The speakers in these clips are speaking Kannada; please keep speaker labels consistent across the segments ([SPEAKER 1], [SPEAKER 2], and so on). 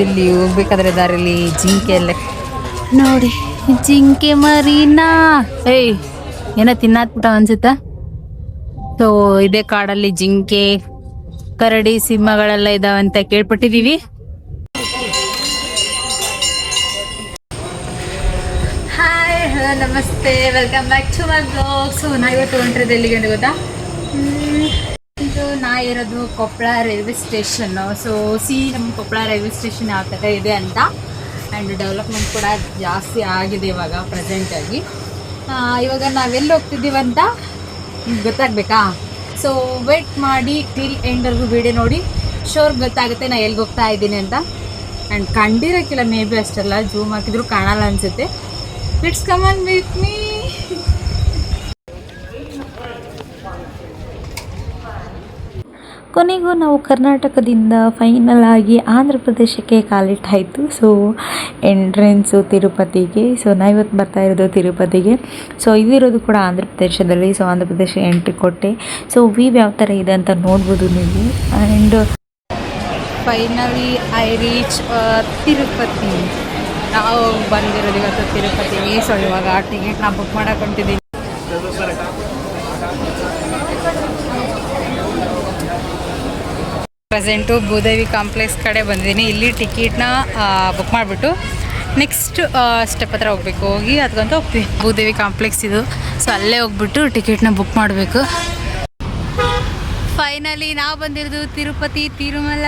[SPEAKER 1] ಇಲ್ಲಿ ಹೋಗ್ಬೇಕಾದ್ರೆ ದಾರಿಲಿ ಜಿಂಕೆ ಎಲ್ಲ ನೋಡಿ, ಜಿಂಕೆ ಮರಿನಾ ಏಯ್ ಏನೋ ತಿನ್ನಾತ್ಬಿಟ್ಟ ಅನ್ಸುತ್ತಾ. ಸೊ ಇದೇ ಕಾಡಲ್ಲಿ ಜಿಂಕೆ, ಕರಡಿ, ಸಿಂಹಗಳೆಲ್ಲ ಇದಾವಂತ ಕೇಳ್ಪಟ್ಟಿದೀವಿ. ಹಾಯ್, ಹಲೋ, ನಮಸ್ತೆ, welcome back to my blog. So ನಾ ಇವತ್ತು ಹೊಂಟ್ರದ್ದು ಎಲ್ಲಿಗೆ ಅಂತ ಗೊತ್ತಾ? ಇದು ನಾ ಇರೋದು ಕೊಪ್ಪಳ ರೈಲ್ವೆ ಸ್ಟೇಷನ್. ಸೊ ನಮ್ಮ ಕೊಪ್ಪಳ ರೈಲ್ವೆ ಸ್ಟೇಷನ್ ಯಾವ ಥರ ಇದೆ ಅಂತ, ಆ್ಯಂಡ್ ಡೆವಲಪ್ಮೆಂಟ್ ಕೂಡ ಜಾಸ್ತಿ ಆಗಿದೆ ಇವಾಗ ಪ್ರೆಸೆಂಟಾಗಿ. ಇವಾಗ ನಾವೆಲ್ಲಿ ಹೋಗ್ತಿದ್ದೀವಂತ ಗೊತ್ತಾಗಬೇಕಾ? ಸೊ ವೇಟ್ ಮಾಡಿ ಟಿಲ್ ಎಂಡ್ವರೆಗೂ ವಿಡಿಯೋ ನೋಡಿ, ಶೋರ್ ಗೊತ್ತಾಗುತ್ತೆ ನಾ ಎಲ್ಲಿಗೆ ಹೋಗ್ತಾ ಇದ್ದೀನಿ ಅಂತ. ಆ್ಯಂಡ್ ಕಂಡಿರೋಕ್ಕಿಲ್ಲ, ಮೇ ಬಿ ಅಷ್ಟೆಲ್ಲ ಜೂಮ್ ಹಾಕಿದ್ರು ಕಾಣಲ್ಲ ಅನಿಸುತ್ತೆ. Let's come on with me.
[SPEAKER 2] ಕೊನೆಗೂ ನಾವು ಕರ್ನಾಟಕದಿಂದ ಫೈನಲ್ ಆಗಿ ಆಂಧ್ರ ಪ್ರದೇಶಕ್ಕೆ ಕಾಲಿಟ್ಟಾಯಿತು. ಸೊ ಎಂಟ್ರೆನ್ಸು ತಿರುಪತಿಗೆ. ಸೊ ನಾವು ಇವತ್ತು ಬರ್ತಾ ಇರೋದು ತಿರುಪತಿಗೆ. ಸೊ ಇದಿರೋದು ಕೂಡ ಆಂಧ್ರ ಪ್ರದೇಶದಲ್ಲಿ. ಸೊ ಆಂಧ್ರ ಪ್ರದೇಶ ಎಂಟ್ರಿ ಕೊಟ್ಟೆ. ಸೊ ವ್ಯೂ ಯಾವ ಥರ ಇದೆ ಅಂತ ನೋಡ್ಬೋದು ನೀವು. And
[SPEAKER 1] finally I reach Tirupati. ನಾವು ಬಂದಿರೋದು ಇವತ್ತು ತಿರುಪತಿಗೆ. ಸೊ ಇವಾಗ ಟಿಕೆಟ್ನ ಬುಕ್ ಮಾಡಕ್ಕೆ ಹೊಂಟಿದ್ದೀನಿ. ಪ್ರೆಸೆಂಟು ಭೂದೇವಿ ಕಾಂಪ್ಲೆಕ್ಸ್ ಕಡೆ ಬಂದಿದ್ದೀನಿ. ಇಲ್ಲಿ ಟಿಕೆಟ್ನ ಬುಕ್ ಮಾಡಿಬಿಟ್ಟು ನೆಕ್ಸ್ಟ್ ಸ್ಟೆಪ್ ಹತ್ರ ಹೋಗಬೇಕು. ಹೋಗಿ ಅದಕ್ಕಂತೂ ಭೂದೇವಿ ಕಾಂಪ್ಲೆಕ್ಸ್ ಇದು. ಸೊ ಅಲ್ಲೇ ಹೋಗ್ಬಿಟ್ಟು ಟಿಕೆಟ್ನ ಬುಕ್ ಮಾಡಬೇಕು. ಫೈನಲಿ ನಾವು ಬಂದಿರೋದು ತಿರುಪತಿ ತಿರುಮಲ.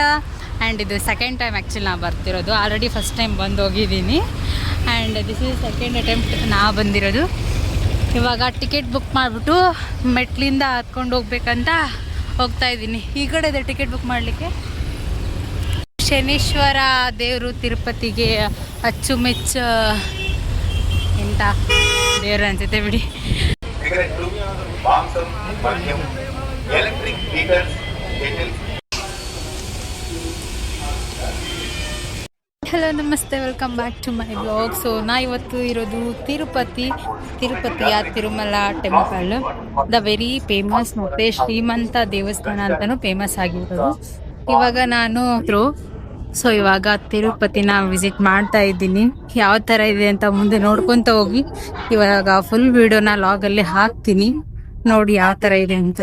[SPEAKER 1] ಆ್ಯಂಡ್ ಇದು ಸೆಕೆಂಡ್ ಟೈಮ್ ಆ್ಯಕ್ಚುಲಿ ನಾವು ಬರ್ತಿರೋದು. ಆಲ್ರೆಡಿ ಫಸ್ಟ್ ಟೈಮ್ ಬಂದು ಹೋಗಿದ್ದೀನಿ. And this is second attempt ನಾವು ಬಂದಿರೋದು. ಇವಾಗ ಟಿಕೆಟ್ ಬುಕ್ ಮಾಡಿಬಿಟ್ಟು ಮೆಟ್ಲಿಂದ ಹತ್ಕೊಂಡು ಹೋಗ್ಬೇಕಂತ ಹೋಗ್ತಾ ಇದ್ದೀನಿ. ಈ ಕಡೆ ಇದೆ ಟಿಕೆಟ್ ಬುಕ್ ಮಾಡಲಿಕ್ಕೆ. ಶನೀಶ್ವರ ದೇವರು ತಿರುಪತಿಗೆ ಅಚ್ಚುಮೆಚ್ಚ ಎಂತ ದೇವರು ಅನ್ಸುತ್ತೆ ಬಿಡಿ. ಹಲೋ, ನಮಸ್ತೆ, welcome back to my blog. So ನಾ ಇವತ್ತು ಇರೋದು ತಿರುಪತಿಯ Tirumala temple, the very famous ಮತ್ತು ಶ್ರೀಮಂತ ದೇವಸ್ಥಾನ ಅಂತಲೂ ಫೇಮಸ್ ಆಗಿರೋದು. ಇವಾಗ ನಾನು ಸೊ ಇವಾಗ ತಿರುಪತಿನ ವಿಸಿಟ್ ಮಾಡ್ತಾ ಇದ್ದೀನಿ. ಯಾವ ಥರ ಇದೆ ಅಂತ ಮುಂದೆ ನೋಡ್ಕೊತ ಹೋಗಿ ಇವಾಗ ಫುಲ್ ವಿಡಿಯೋನ ಲಾಗಲ್ಲಿ ಹಾಕ್ತೀನಿ. ನೋಡಿ ಯಾವ ಥರ ಇದೆ ಅಂತ.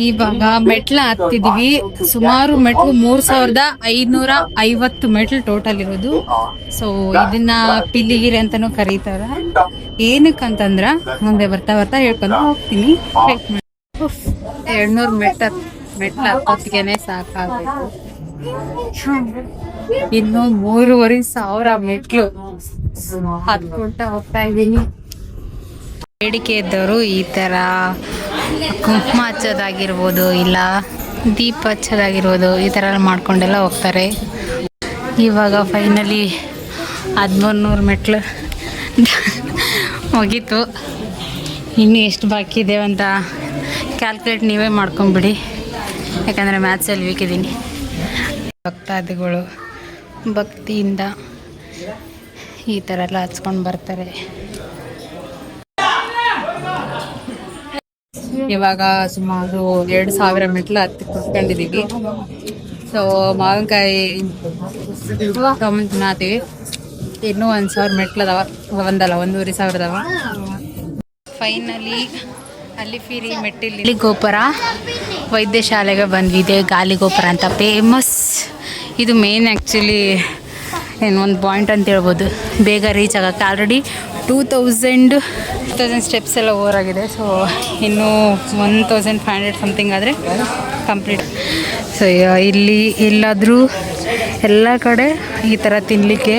[SPEAKER 1] ಇವಾಗ ಮೆಟ್ಲ ಹತ್ತಿದೀವಿ. ಸುಮಾರು ಮೆಟ್ಲು 3550 ಮೆಟ್ಲು ಟೋಟಲ್ ಇರೋದು. ಸೊ ಇದನ್ನ ಪಿಲಿಗಿರಿ ಅಂತಾನೂ ಕರೀತಾರ. ಏನಕ್ಕಂತಂದ್ರ ಮುಂದೆ ಬರ್ತಾ ಬರ್ತಾ ಹೇಳ್ಕೊಂಡು ಹೋಗ್ತೀನಿ. 200 ಮೆಟ್ಲು ಹತ್ತೊತ್ತಿಗೆನೆ ಸಾಕಾಗಬೇಕು. ಇನ್ನು 3500 ಮೆಟ್ಲು ಹತ್ಕೊಂತ ಹೋಗ್ತಾ ಇದ್ದೀನಿ. ಬೇಡಿಕೆ ಇದ್ದವರು ಈ ಥರ ಕುಂಕುಮ ಹಚ್ಚೋದಾಗಿರ್ಬೋದು, ಇಲ್ಲ ದೀಪ ಹಚ್ಚೋದಾಗಿರ್ಬೋದು, ಈ ಥರ ಎಲ್ಲ ಮಾಡ್ಕೊಂಡೆಲ್ಲ ಹೋಗ್ತಾರೆ. ಇವಾಗ ಫೈನಲಿ 1300 ಮೆಟ್ಲು ಮುಗೀತು. ಇನ್ನೂ ಎಷ್ಟು ಬಾಕಿ ಇದ್ದೇವೆ ಅಂತ ಕ್ಯಾಲ್ಕುಲೇಟ್ ನೀವೇ ಮಾಡ್ಕೊಂಬಿಡಿ, ಯಾಕಂದರೆ ಮ್ಯಾಥ್ಸಲ್ಲಿ ವೀಕ್ ಇದ್ದೀನಿ. ಭಕ್ತಾದಿಗಳು ಭಕ್ತಿಯಿಂದ ಈ ಥರ ಎಲ್ಲ ಹಚ್ಕೊಂಡು ಬರ್ತಾರೆ. ಇವಾಗ ಸುಮಾರು 2000 ಮೆಟ್ಲು ಹತ್ತಿ ಕುತ್ಕೊಂಡಿದ್ದೀವಿ. ಸೊ ಮಾವಿನಕಾಯಿ ತೊಗೊಂಡ್ತೀವಿ. ಇನ್ನೂ 1000 ಮೆಟ್ಲು ಅದಾವ. 1500 ಅದಾವ. ಫೈನಲಿ ಅಲಿಫಿರಿ ಮೆಟ್ಟಿಲಿ ಗೋಪುರ ವೈದ್ಯ ಶಾಲೆಗೆ ಬಂದಿದೆ. ಗಾಲಿ ಗೋಪುರ ಅಂತ ಫೇಮಸ್. ಇದು ಮೇನ್ ಆ್ಯಕ್ಚುಲಿ ಒಂದು ಪಾಯಿಂಟ್ ಅಂತ ಹೇಳ್ಬೋದು. ಬೇಗ ರೀಚ್ ಆಗೋಕ್ಕೆ ಆಲ್ರೆಡಿ 2000 ಸ್ಟೆಪ್ಸ್ ಎಲ್ಲ ಓವರ್ ಆಗಿದೆ. ಸೊ ಇನ್ನೂ 1500 ಸಮಥಿಂಗ್ ಆದರೆ ಕಂಪ್ಲೀಟ್. ಸೊ ಇಲ್ಲಿ ಎಲ್ಲಾದರೂ ಎಲ್ಲ ಕಡೆ ಈ ಥರ ತಿನ್ನಲಿಕ್ಕೆ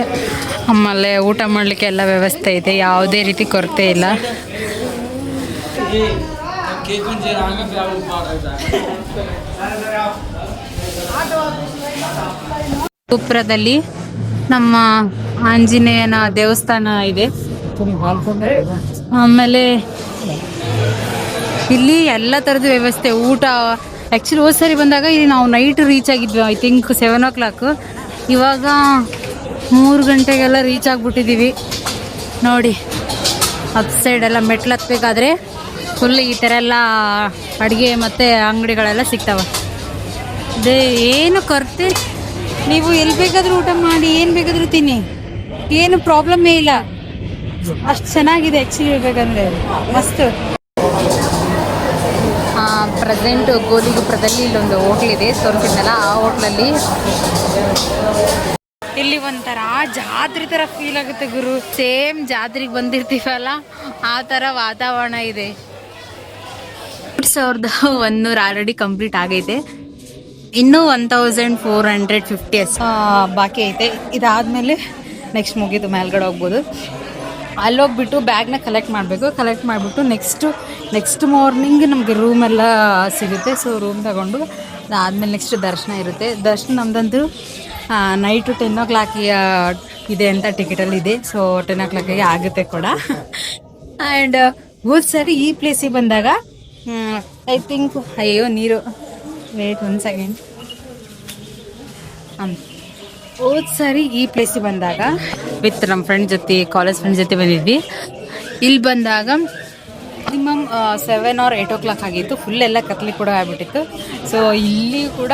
[SPEAKER 1] ಆಮೇಲೆ ಊಟ ಮಾಡಲಿಕ್ಕೆ ಎಲ್ಲ ವ್ಯವಸ್ಥೆ ಇದೆ. ಯಾವುದೇ ರೀತಿ ಕೊರತೆ ಇಲ್ಲ. ಗೋಪುರದಲ್ಲಿ ನಮ್ಮ ಆಂಜನೇಯನ ದೇವಸ್ಥಾನ ಇದೆ. ಆಮೇಲೆ ಇಲ್ಲಿ ಎಲ್ಲ ಥರದ ವ್ಯವಸ್ಥೆ, ಊಟ. ಆ್ಯಕ್ಚುಲಿ ಹೋದ ಸರಿ ಬಂದಾಗ ಇಲ್ಲಿ ನಾವು ನೈಟ್ ರೀಚ್ ಆಗಿದ್ವಿ. I think 7 o'clock. ಇವಾಗ 3 ಗಂಟೆಗೆಲ್ಲ ರೀಚ್ ಆಗಿಬಿಟ್ಟಿದ್ದೀವಿ. ನೋಡಿ ಅಪ್ ಸೈಡೆಲ್ಲ ಮೆಟ್ಲು ಹತ್ಬೇಕಾದ್ರೆ ಫುಲ್ ಈ ಥರ ಎಲ್ಲ ಅಡುಗೆ ಮತ್ತು ಅಂಗಡಿಗಳೆಲ್ಲ ಸಿಗ್ತವೆ. ಅದೇ ಏನು ಕೊರತೆ, ನೀವು ಎಲ್ಲಿ ಬೇಕಾದರೂ ಊಟ ಮಾಡಿ ಏನು ಬೇಕಾದರೂ ತಿನ್ನಿ, ಏನು ಪ್ರಾಬ್ಲಮ್ಮೇ ಇಲ್ಲ. ಅಷ್ಟು ಚೆನ್ನಾಗಿದೆ ಆ್ಯಕ್ಚುಲಿ ಹೇಳ್ಬೇಕಂದ್ರೆ, ಮಸ್ತ್. ಪ್ರೆಸೆಂಟ್ ಗೋಲಿಗುಪ್ಪದಲ್ಲಿ ಇಲ್ಲೊಂದು ಹೋಟ್ಲಿದೆ ತೋರಿಸಿದ್ನಲ್ಲ, ಆ ಹೋಟ್ಲಲ್ಲಿ ಇಲ್ಲಿ ಒಂಥರ ಜಾತ್ರೆ ಥರ ಫೀಲ್ ಆಗುತ್ತೆ ಗುರು. ಸೇಮ್ ಜಾತ್ರೆಗೆ ಬಂದಿರ್ತೀವಲ್ಲ ಆ ಥರ ವಾತಾವರಣ ಇದೆ. 1100 ಆಲ್ರೆಡಿ ಕಂಪ್ಲೀಟ್ ಆಗೈತೆ, ಇನ್ನೂ 1450 ಬಾಕಿ ಐತೆ. ಇದಾದಮೇಲೆ ನೆಕ್ಸ್ಟ್ ಮುಗಿದು ಮೇಲ್ಗಡೆ ಹೋಗ್ಬೋದು. ಅಲ್ಲೋಗ್ಬಿಟ್ಟು ಬ್ಯಾಗ್ನ ಕಲೆಕ್ಟ್ ಮಾಡಬೇಕು. ಕಲೆಕ್ಟ್ ಮಾಡಿಬಿಟ್ಟು ನೆಕ್ಸ್ಟ್ ಮಾರ್ನಿಂಗ್ ನಮಗೆ ರೂಮೆಲ್ಲ ಸಿಗುತ್ತೆ. ಸೊ ರೂಮ್ ತಗೊಂಡು ಅದಾದಮೇಲೆ ನೆಕ್ಸ್ಟ್ ದರ್ಶನ ಇರುತ್ತೆ. ದರ್ಶನ ನಮ್ಮದಂತೂ ನೈಟು 10 o'clock ಇದೆ ಅಂತ ಟಿಕೆಟಲ್ಲಿ ಇದೆ. ಸೊ 10 o'clock ಆಗುತ್ತೆ ಕೂಡ. ಆ್ಯಂಡ್ ಹೋದ ಸರಿ ಈ ಪ್ಲೇಸಿಗೆ ಬಂದಾಗ ಐ ಥಿಂಕ್, ಅಯ್ಯೋ ನೀರು, ವೇಟ್ 1 second. ಹೋದ ಸರಿ ಈ ಪ್ಲೇಸಿಗೆ ಬಂದಾಗ ವಿತ್ ನಮ್ಮ ಫ್ರೆಂಡ್ ಜೊತೆ, ಕಾಲೇಜ್ ಫ್ರೆಂಡ್ ಜೊತೆ ಬಂದಿದ್ವಿ. ಇಲ್ಲಿ ಬಂದಾಗ ಮಿನಿಮಮ್ 7 or 8 o'clock ಆಗಿತ್ತು. ಫುಲ್ ಎಲ್ಲ ಕತ್ಲಿ ಕೂಡ ಆಗ್ಬಿಟ್ಟಿತ್ತು. ಸೊ ಇಲ್ಲಿ ಕೂಡ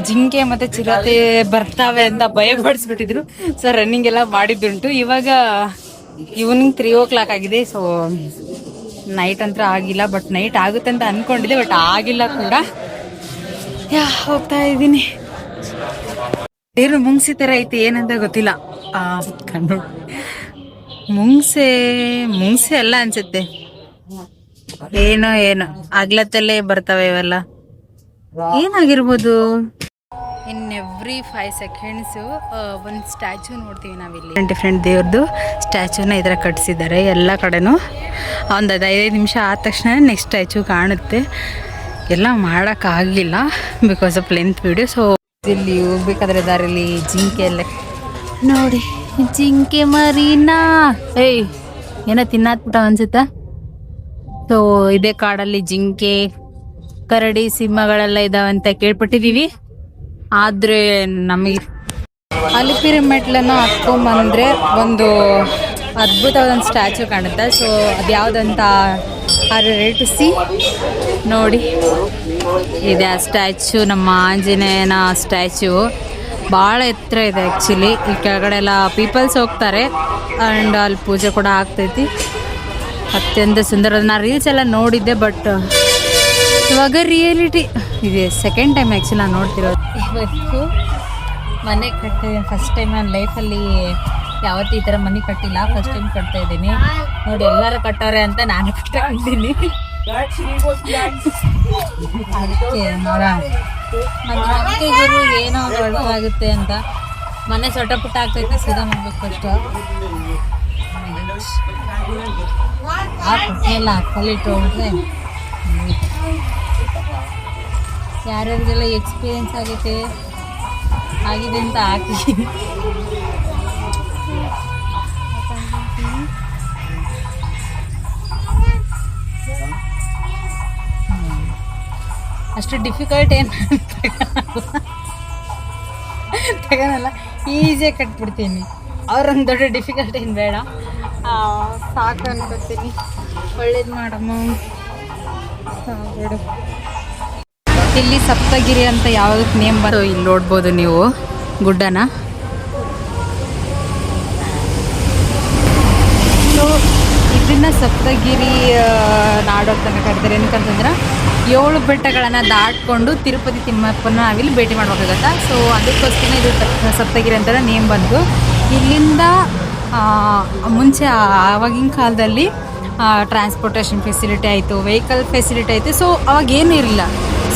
[SPEAKER 1] ಜಿಂಕೆ ಮತ್ತು ಚಿರತೆ ಬರ್ತಾವೆ ಅಂತ ಭಯ ಪಡಿಸ್ಬಿಟ್ಟಿದ್ರು. ಸೊ ರನ್ನಿಂಗ್ ಎಲ್ಲ ಮಾಡಿದ್ದುಂಟು. ಇವಾಗ ಈವ್ನಿಂಗ್ 3 o'clock ಆಗಿದೆ. ಸೊ ನೈಟ್ ಅಂತೂ ಆಗಿಲ್ಲ, ಬಟ್ ನೈಟ್ ಆಗುತ್ತೆ ಅಂತ ಅಂದ್ಕೊಂಡಿದ್ದೆ, ಬಟ್ ಆಗಿಲ್ಲ ಕೂಡ. ಹೋಗ್ತಾ ಇದ್ದೀನಿ. ಏನು ಮುಂಗ್ಸಿ ಥರ ಐತಿ, ಏನಂತ ಗೊತ್ತಿಲ್ಲ. ಕಣ್ಣು ಮುಂಗ್ಸೆ ಅಲ್ಲ ಅನ್ಸುತ್ತೆ, ಏನೋ ಆಗ್ಲತ್ತಲ್ಲೇ ಬರ್ತವೆ ಇವೆಲ್ಲ, ಏನಾಗಿರ್ಬೋದು. ಇನ್ ಎವ್ರಿ 5 seconds ಒಂದು ಸ್ಟ್ಯಾಚು ನೋಡ್ತೀವಿ ನಾವಿಲ್ಲಿ. ಡಿಫ್ರೆಂಟ್ ದೇವ್ರದ್ದು ಸ್ಟ್ಯಾಚುನ ಈ ಥರ ಕಟ್ಸಿದ್ದಾರೆ ಎಲ್ಲ ಕಡೆನೂ. ಒಂದು 5 ನಿಮಿಷ ಆದ ತಕ್ಷಣ ನೆಕ್ಸ್ಟ್ ಸ್ಟ್ಯಾಚು ಕಾಣುತ್ತೆ. ಎಲ್ಲ ಮಾಡೋಕ್ಕಾಗಿಲ್ಲ because of length video. So ಇಲ್ಲಿ ಹೋಗ್ಬೇಕಾದ್ರೆ ದಾರಿಲಿ ಜಿಂಕೆ ಎಲ್ಲ ನೋಡಿ, ಜಿಂಕೆ ಮರಿನಾ ಏನೋ ತಿನ್ನಾತ್ಬಿಟ್ಟ ಅನ್ಸುತ್ತಾ. ಸೊ ಇದೇ ಕಾಡಲ್ಲಿ ಜಿಂಕೆ, ಕರಡಿ, ಸಿಂಹಗಳೆಲ್ಲ ಇದಾವಂತ ಕೇಳ್ಪಟ್ಟಿದ್ದೀವಿ. ಆದರೆ ನಮಗೆ ಅಲಿಪಿರಿ ಮೆಟ್ಲನ್ನು ಹತ್ಕೊಂಬಂದರೆ ಒಂದು ಅದ್ಭುತವಾದ ಸ್ಟ್ಯಾಚು ಕಾಣುತ್ತೆ. ಸೊ ಅದು ಯಾವುದಂತ ರೆಡಿ ಸಿ ನೋಡಿ, ಇದೆ ಆ ಸ್ಟ್ಯಾಚು, ನಮ್ಮ ಆಂಜನೇಯನ ಸ್ಟ್ಯಾಚು. ಭಾಳ ಎತ್ತರ ಇದೆ ಆ್ಯಕ್ಚುಲಿ. ಈ ಕೆಳಗಡೆ ಎಲ್ಲ ಪೀಪಲ್ಸ್ ಹೋಗ್ತಾರೆ ಆ್ಯಂಡ್ ಅಲ್ಲಿ ಪೂಜೆ ಕೂಡ ಆಗ್ತೈತಿ. ಅತ್ಯಂತ ಸುಂದರ. ನಾನು ರೀಲ್ಸ್ ಎಲ್ಲ ನೋಡಿದ್ದೆ, ಬಟ್ ಇವಾಗ ರಿಯಾಲಿಟಿ ಇದೆ. ಸೆಕೆಂಡ್ ಟೈಮ್ ಆ್ಯಕ್ಚುಲಿ ನಾನು ನೋಡ್ತಿರೋದು. ಇವತ್ತು ಮನೆ ಕಟ್ಟಿದ್ದೀನಿ ಫಸ್ಟ್ ಟೈಮ್ ನನ್ನ ಲೈಫಲ್ಲಿ. ಯಾವತ್ತೂ ಈ ಥರ ಮನೆ ಕಟ್ಟಿಲ್ಲ, ಫಸ್ಟ್ ಟೈಮ್ ಕಟ್ತಾ ಇದ್ದೀನಿ. ನೋಡಿ ಎಲ್ಲರೂ ಕಟ್ಟೋರೆ ಅಂತ ನಾನು ಕಟ್ಟಿದ್ದೀನಿ. ಅದಕ್ಕೆ ನೋಡ ನನ್ನ ಮಕ್ಕಳಿಗೂ ಏನೋ ಒಳ್ಳೆದಾಗುತ್ತೆ ಅಂತ. ಮನೆ ಸೊಟ್ಟ ಪುಟ್ಟ ಆಗ್ತೈತೆ, ಸೀದಾ ಮಾಡ್ಬೇಕು ಫಸ್ಟ್. ಆ ಪುಟ್ಟೆಲ್ಲ ಕಲ್ಲಿಟ್ಟು ಹೋಗ್ಬಿಟ್ರೆ ಯಾರ್ಯಾರಿಗೆಲ್ಲ ಎಕ್ಸ್ಪೀರಿಯನ್ಸ್ ಆಗಿದೆ ಅಂತ ಹಾಕಿ. ಅಷ್ಟು ಡಿಫಿಕಲ್ಟ್ ಏನು ತಗೋನಲ್ಲ, ಈಸಿಯಾಗಿ ಕಟ್ಬಿಡ್ತೀನಿ. ಅವ್ರೊಂದು ದೊಡ್ಡ ಡಿಫಿಕಲ್ಟ್ ಏನು ಬೇಡ, ಸಾಕು ಅನ್ಕೋತೀನಿ. ಒಳ್ಳೇದು ಮಾಡಮ್ಮ. ಬಿಡು. ಇಲ್ಲಿ ಸಪ್ತಗಿರಿ ಅಂತ ಯಾವುದಕ್ಕೆ ನೇಮ್ ಬರೋ, ಇಲ್ಲಿ ನೋಡ್ಬೋದು ನೀವು ಗುಡ್ಡನ. ಸೊ ಇದನ್ನ ಸಪ್ತಗಿರಿ ನಾಡು ಅಂತ ಕರೀತಾರೆ. ಏನಕ್ಕಂತಂದ್ರೆ 7 ಬೆಟ್ಟಗಳನ್ನು ದಾಟ್ಕೊಂಡು ತಿರುಪತಿ ತಿಮ್ಮಪ್ಪನ ನಾವಿಲ್ಲಿ ಭೇಟಿ ಮಾಡ್ಬೇಕಾಗತ್ತೆ. ಸೊ ಅದಕ್ಕೋಸ್ಕರ ಇದು ಸಪ್ತಗಿರಿ ಅಂತ ನೇಮ್ ಬಂತು. ಇಲ್ಲಿಂದ ಮುಂಚೆ ಆವಾಗಿನ ಕಾಲದಲ್ಲಿ ಟ್ರಾನ್ಸ್ಪೋರ್ಟೇಷನ್ ಫೆಸಿಲಿಟಿ ಆಯಿತು, ವೆಹಿಕಲ್ ಫೆಸಿಲಿಟಿ ಆಯಿತು. ಸೊ ಅವಾಗೇನು ಇರಲಿಲ್ಲ.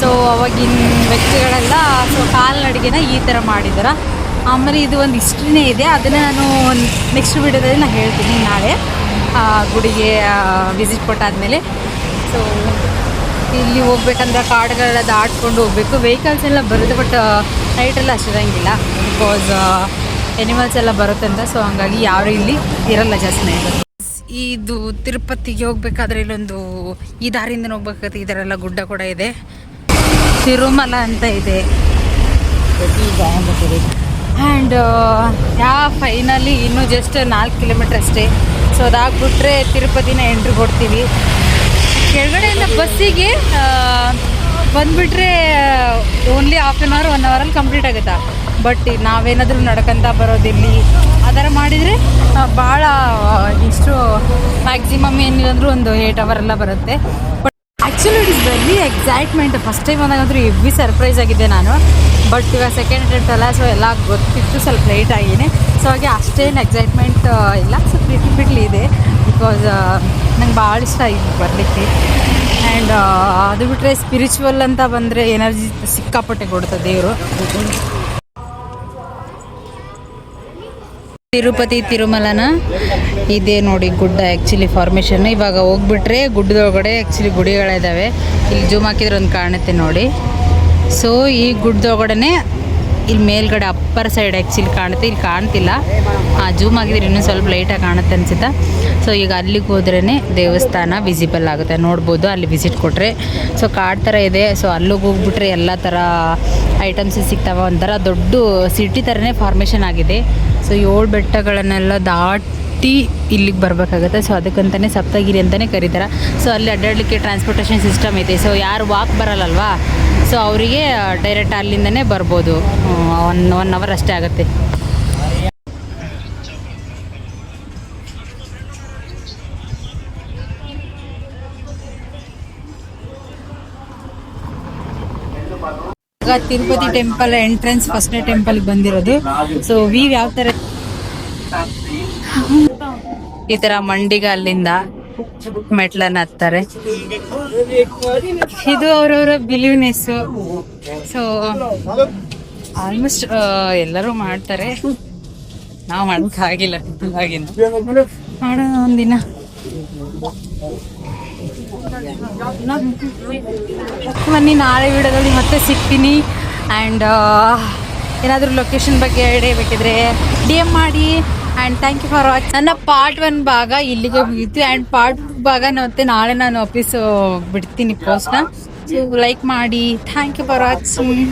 [SPEAKER 1] ಸೊ ಅವಾಗಿನ ವ್ಯಕ್ತಿಗಳೆಲ್ಲ ಕಾಲ್ನಡಿಗೆನ ಈ ಥರ ಮಾಡಿದಾರೆ. ಆಮೇಲೆ ಇದು ಒಂದು ಹಿಸ್ಟ್ರಿನೇ ಇದೆ, ಅದನ್ನು ನಾನು ನೆಕ್ಸ್ಟ್ ವಿಡಿಯೋದಲ್ಲಿ ನಾನು ಹೇಳ್ತೀನಿ ನಾಳೆ ಗುಡಿಗೆ ವಿಸಿಟ್ ಕೊಟ್ಟಾದಮೇಲೆ. ಸೊ ಇಲ್ಲಿ ಹೋಗ್ಬೇಕಂದ್ರೆ ಕಾಡುಗಳೆಲ್ಲ ದಾಟ್ಕೊಂಡು ಹೋಗ್ಬೇಕು. ವೆಹಿಕಲ್ಸ್ ಎಲ್ಲ ಬರುತ್ತೆ, ಬಟ್ ನೈಟೆಲ್ಲ ಅಷ್ಟಿರಂಗಿಲ್ಲ ಬಿಕಾಸ್ ಎನಿಮಲ್ಸ್ ಎಲ್ಲ ಬರುತ್ತೆ ಅಂತ. ಸೊ ಹಂಗಾಗಿ ಯಾರು ಇಲ್ಲಿ ಇರಲ್ಲ ಜಾಸ್ತಿ ನೈಟ್. ಇದು ತಿರುಪತಿಗೆ ಹೋಗ್ಬೇಕಾದ್ರೆ ಇಲ್ಲೊಂದು ಈ ದಾರಿಯಿಂದ ಹೋಗ್ಬೇಕಾಗುತ್ತೆ. ಇದರೆಲ್ಲ ಗುಡ್ಡ ಕೂಡ ಇದೆ. ತಿರುಮಲ ಅಂತ ಇದೆ. ಆ್ಯಂಡ್ ಫೈನಲಿ ಇನ್ನೂ ಜಸ್ಟ್ 4 ಕಿಲೋಮೀಟ್ರ್ ಅಷ್ಟೇ. ಸೊ ಅದಾಗ್ಬಿಟ್ರೆ ತಿರುಪತಿನ ಎಂಟ್ರಿ ಕೊಡ್ತೀವಿ. ಕೆಳಗಡೆಯಿಂದ ಬಸ್ಸಿಗೆ ಬಂದುಬಿಟ್ರೆ ಓನ್ಲಿ ಹಾಫ್ ಆನ್ ಅವರ್ 1 ಅವರಲ್ಲಿ ಕಂಪ್ಲೀಟ್ ಆಗುತ್ತಾ. ಬಟ್ ನಾವೇನಾದರೂ ನಡ್ಕೊಂತ ಬರೋದಿಲ್ಲಿ ಆ ಥರ ಮಾಡಿದರೆ ಭಾಳ ಇಷ್ಟು ಮ್ಯಾಕ್ಸಿಮಮ್ ಏನಿಲ್ಲ ಅಂದರೂ ಒಂದು 8 ಅವರ್ ಎಲ್ಲ ಬರುತ್ತೆ. But actually it is very excitement. First time ಬಂದಾಗಂತೂ ಹೆವಿ ಸರ್ಪ್ರೈಸ್ ಆಗಿದ್ದೆ ನಾನು. ಬಟ್ ಇವಾಗ ಸೆಕೆಂಡ್ ಅಟೆಂಪ್ಟ್ ಅಲ್ಲ, ಸೊ ಎಲ್ಲ ಗೊತ್ತಿತ್ತು, ಸ್ವಲ್ಪ ಲೇಟ್ ಆಗಿನೇ. ಸೊ ಹಾಗೆ ಅಷ್ಟೇನು ಎಕ್ಸೈಟ್ಮೆಂಟ್ ಇಲ್ಲ, ಸ್ವಲ್ಪ ಬಿಟ್ಲಿ ಇದೆ. ಬಿಕಾಸ್ ನಂಗೆ ಭಾಳ ಇಷ್ಟ ಆಯಿತು ಬರಲಿಕ್ಕೆ. ಆ್ಯಂಡ್ ಅದು ಬಿಟ್ಟರೆ ಸ್ಪಿರಿಚುವಲ್ ಅಂತ ಬಂದರೆ ಎನರ್ಜಿ ಸಿಕ್ಕಾಪಟ್ಟೆ ಕೊಡುತ್ತೆ ದೇವರು. ತಿರುಪತಿ ತಿರುಮಲನ ಇದೇ ನೋಡಿ ಗುಡ್ಡ ಆ್ಯಕ್ಚುಲಿ ಫಾರ್ಮೇಷನ್. ಇವಾಗ ಹೋಗ್ಬಿಟ್ರೆ ಗುಡ್ಡದೊಳಗಡೆ ಆ್ಯಕ್ಚುಲಿ ಗುಡಿಗಳಿದ್ದಾವೆ. ಇಲ್ಲಿ ಜೂಮ್ ಹಾಕಿದ್ರೆ ಒಂದು ಕಾಣುತ್ತೆ ನೋಡಿ. ಸೊ ಈ ಗುಡ್ಡದೊಳಗಡೆ ಇಲ್ಲಿ ಮೇಲ್ಗಡೆ ಅಪ್ಪರ್ ಸೈಡ್ ಆ್ಯಕ್ಚುಲಿ ಕಾಣುತ್ತೆ, ಇಲ್ಲಿ ಕಾಣ್ತಿಲ್ಲ. ಜೂಮ್ ಆಗಿದ್ರೆ ಇನ್ನೂ ಸ್ವಲ್ಪ ಲೈಟಾಗಿ ಕಾಣುತ್ತೆ ಅನಿಸುತ್ತಾ. ಸೊ ಈಗ ಅಲ್ಲಿಗೆ ಹೋದ್ರೇ ದೇವಸ್ಥಾನ ವಿಸಿಬಲ್ ಆಗುತ್ತೆ, ನೋಡ್ಬೋದು ಅಲ್ಲಿ ವಿಸಿಟ್ ಕೊಟ್ಟರೆ. ಸೊ ಕಾಡು ಥರ ಇದೆ. ಸೊ ಅಲ್ಲಿಗೆ ಹೋಗ್ಬಿಟ್ರೆ ಎಲ್ಲ ಥರ ಐಟಮ್ಸ್ ಸಿಗ್ತಾವೆ. ಒಂಥರ ದೊಡ್ಡ ಸಿಟಿ ಥರನೇ ಫಾರ್ಮೇಷನ್ ಆಗಿದೆ. ಸೊ 7 ಬೆಟ್ಟಗಳನ್ನೆಲ್ಲ ದಾಟಿ ಇಲ್ಲಿಗೆ ಬರಬೇಕಾಗುತ್ತೆ. ಸೊ ಅದಕ್ಕಂತಲೇ ಸಪ್ತಗಿರಿ ಅಂತಲೇ ಕರೀತಾರೆ. ಸೊ ಅಲ್ಲಿ ಅಡ್ಡಾಡಲಿಕ್ಕೆ ಟ್ರಾನ್ಸ್ಪೋರ್ಟೇಷನ್ ಸಿಸ್ಟಮ್ ಐತೆ. ಸೊ ಯಾರು ವಾಕ್ ಬರಲ್ಲಲ್ವಾ, ಸೊ ಅವರಿಗೆ ಡೈರೆಕ್ಟ್ ಅಲ್ಲಿಂದನೇ ಬರ್ಬೋದು. 1 ಅವರ್ ಅಷ್ಟೇ ಆಗುತ್ತೆ. ಈಗ ತಿರುಪತಿ ಟೆಂಪಲ್ ಎಂಟ್ರೆನ್ಸ್ ಫಸ್ಟ್ನೇ ಟೆಂಪಲ್ಗೆ ಬಂದಿರೋದು. ಸೊ ವ್ಯೂ ಯಾವ ಥರ ಈ ಥರ ಮಂಡಿಗೆ ಅಲ್ಲಿಂದ ಮೆಟ್ಲನ್ನ ಹತ್ತಾರೆ. ಇದು ಅವರವರ ಬಿಲೀವ್ನೆಸ್ಸು. ಸೊ ಆಲ್ಮೋಸ್ಟ್ ಎಲ್ಲರೂ ಮಾಡ್ತಾರೆ, ನಾವು ಮಾಡೋಕ್ಕಾಗಿಲ್ಲ. ಹಾಗೇನು ಮಾಡೋಣ ಒಂದಿನ. ಬನ್ನಿ, ನಾಳೆ ವಿಡಿಯೋದಲ್ಲಿ ಮತ್ತೆ ಸಿಗ್ತೀನಿ. ಆ್ಯಂಡ್ ಏನಾದರೂ ಲೊಕೇಶನ್ ಬಗ್ಗೆ ಐಡಿಯಾ ಬೇಕಿದ್ರೆ DM ಮಾಡಿ. And thank you for watch. ನನ್ನ ಪಾರ್ಟ್ 1 ಭಾಗ ಇಲ್ಲಿಗೆ ಮುಗೀತು. ಆ್ಯಂಡ್ ಪಾರ್ಟ್ 2 ಭಾಗ ಮತ್ತೆ ನಾಳೆ ನಾನು ವಾಪೀಸು ಬಿಡ್ತೀನಿ ಪೋಸ್ಟ್ನ. ಸೊ ಲೈಕ್ ಮಾಡಿ. Thank you for watching.